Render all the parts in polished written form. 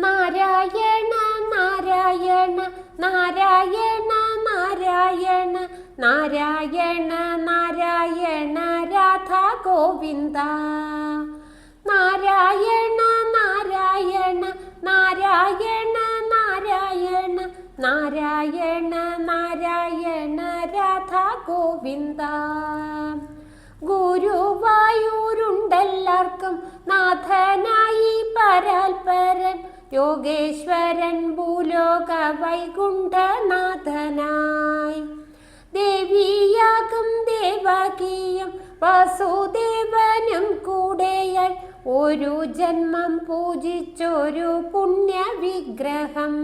നാരായണ നാരായണ നാരായണ നാരായണ നാരായണ നാരായണ രാധാ ഗോവിന്ദ. നാരായണ നാരായണ നാരായണ നാരായണ നാരായണ നാരായണ രാധാ ഗോവിന്ദ. ഗുരുവായൂരുണ്ടെല്ലാവർക്കും നാഥനായി പരാൽപരൻ യോഗേശ്വരൻ ഭൂലോക വൈകുണ്ഠനാഥനായി. ദേവിയാകും ദേവകിയും വസുദേവനും കൂടെയായി ഒരു ജന്മം പൂജിച്ചൊരു പുണ്യവിഗ്രഹം.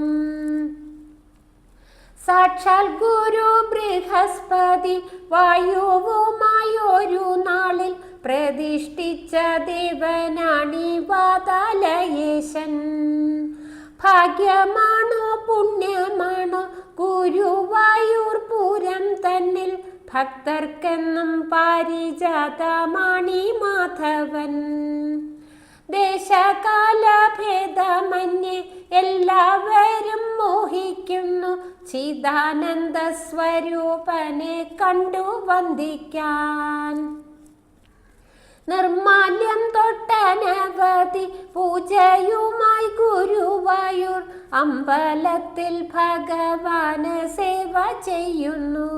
സാക്ഷാൽ ഗുരു ബൃഹസ്പതി വായുവുമായൊരു നാളിൽ പ്രതിഷ്ഠിച്ച ദേവനാണി വാതാലയേശൻ. ഭാഗ്യമാണോ പുണ്യമാണോ ഗുരുവായൂർ പൂരം തന്നിൽ ഭക്തർക്കെന്നും പാരിജാതമാണി മാധവൻ. ദേശകാല ഭേദമന്യേ എല്ലാവരും മോഹിക്കുന്നു ചിദാനന്ദ സ്വരൂപനെ കണ്ടു വന്ദിക്കാൻ. നിർമാല്യം തൊട്ടനവധി പൂജയുമായി ഗുരുവായൂർ അമ്പലത്തിൽ ഭഗവാന് സേവ ചെയ്യുന്നു.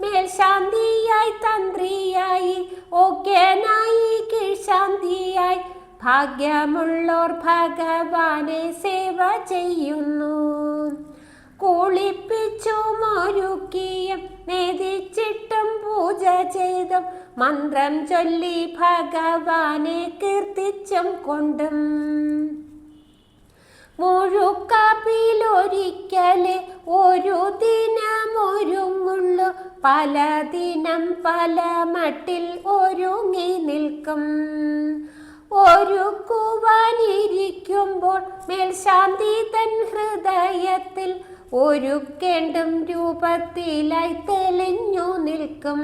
മേൽശാന്തിയായി തന്ത്രിയായി ഓഗ്യനായി കീഴ്ശാന്തിയായി ഭാഗ്യമുള്ളോർ ഭഗവാനെ സേവ ചെയ്യുന്നു. കുളിപ്പിച്ചും ഒരുക്കിയും നേദിച്ചിട്ടും പൂജ ചെയ്തും മന്ത്രം ചൊല്ലി ഭഗവാനെ കീർത്തിച്ചും കൊണ്ടും മുഴുക്കാപ്പിലൊരിക്കലേ ഒരു ദിനമൊരുങ്ങുള്ളു, പല ദിനം പല മട്ടിൽ ഒരുങ്ങി നിൽക്കും. ഒരുക്കുവാനിരിക്കുമ്പോൾ മേൽശാന്തി തൻ ഹൃദയത്തിൽ ഒരുക്കേണ്ടും രൂപത്തിലായി തെളിഞ്ഞു നിൽക്കും.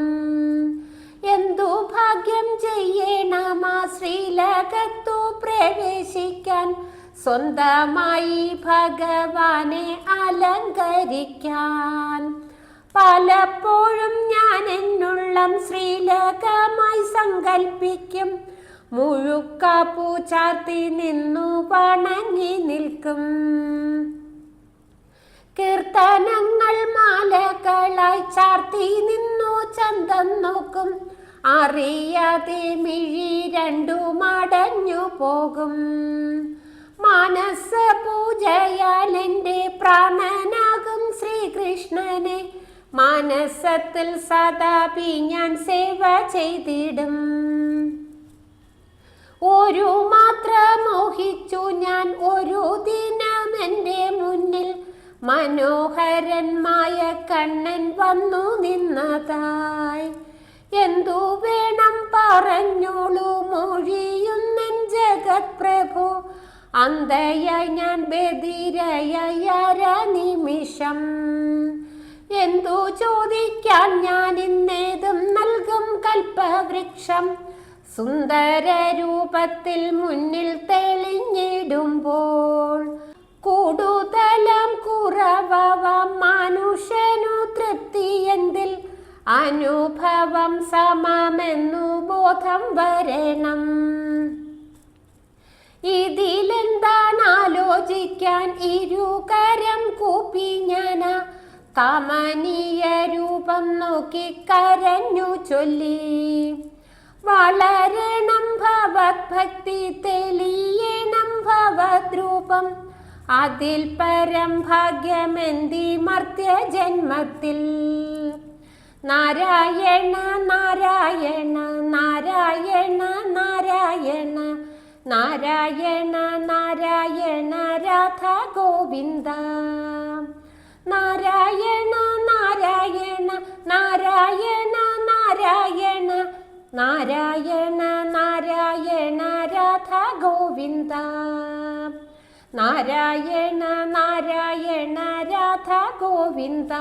എന്തു ഭാഗ്യം ചെയ്യണമാ ശ്രീലകത്തു പ്രവേശിക്കാൻ, സ്വന്തമായി ഭഗവാനെ അലങ്കരിക്കാൻ. പലപ്പോഴും ഞാൻ എന്നുള്ളം ശ്രീലകമായി സങ്കൽപ്പിക്കും, മുഴുക്കാപ്പൂ ചാർത്തി നിന്നു വണങ്ങി നിൽക്കും. കീർത്തനങ്ങൾ മാലകളായി ചാർത്തി നിന്നു ചന്തം നോക്കും, അറിയാതെ മിഴി രണ്ടു മടഞ്ഞു പോകും. മാനസ പൂജയാൽ എൻ്റെ പ്രാണനാകും ശ്രീകൃഷ്ണനെ മാനസത്തിൽ സദാപി ഞാൻ സേവ ചെയ്തിടും. ഒരു മാത്രം മോഹിച്ചു ഞാൻ ഒരു ദിനം എൻ്റെ മുന്നിൽ, മനോഹരന്മായ കണ്ണൻ വന്നു നിന്നതായി. എന്തു വേണം പറഞ്ഞോളൂ മൊഴിയുന്നൻ ജഗത് പ്രഭു, അന്തയായി ഞാൻ ബധിരയായ നിമിഷം. എന്തു ചോദിക്കാൻ ഞാൻ ഇന്നേതും നൽകും കൽപ്പവൃക്ഷം, സുന്ദര രൂപത്തിൽ മുന്നിൽ തെളിഞ്ഞിടുമ്പോൾ. കൂടുതലും കുറവാം മനുഷ്യനു തൃപ്തി എന്തിൽ, അനുഭവം സമമെന്നു ബോധം വരണം. ഇതിലെന്താണ് ആലോചിക്കാൻ, ഇരുകരം കൂപ്പി ഞാൻ കമനീയ രൂപം നോക്കി കരഞ്ഞു ചൊല്ലി. വളരണം ഭവത് ഭക്തി, തെളിയണം ഭവത് രൂപം, അതിൽ പരം ഭാഗ്യമെന്തി മർത്യ ജന്മത്തിൽ. നാരായണ നാരായണ നാരായണ നാരായണ നാരായണ നാരായണ രാധാ ഗോവിന്ദ. നാരായണ നാരായണ നാരായണ നാരായണ നാരായണ നാരായണ രാധാ ഗോവിന്ദ. നാരായണ നാരായണ രാധാ ഗോവിന്ദ.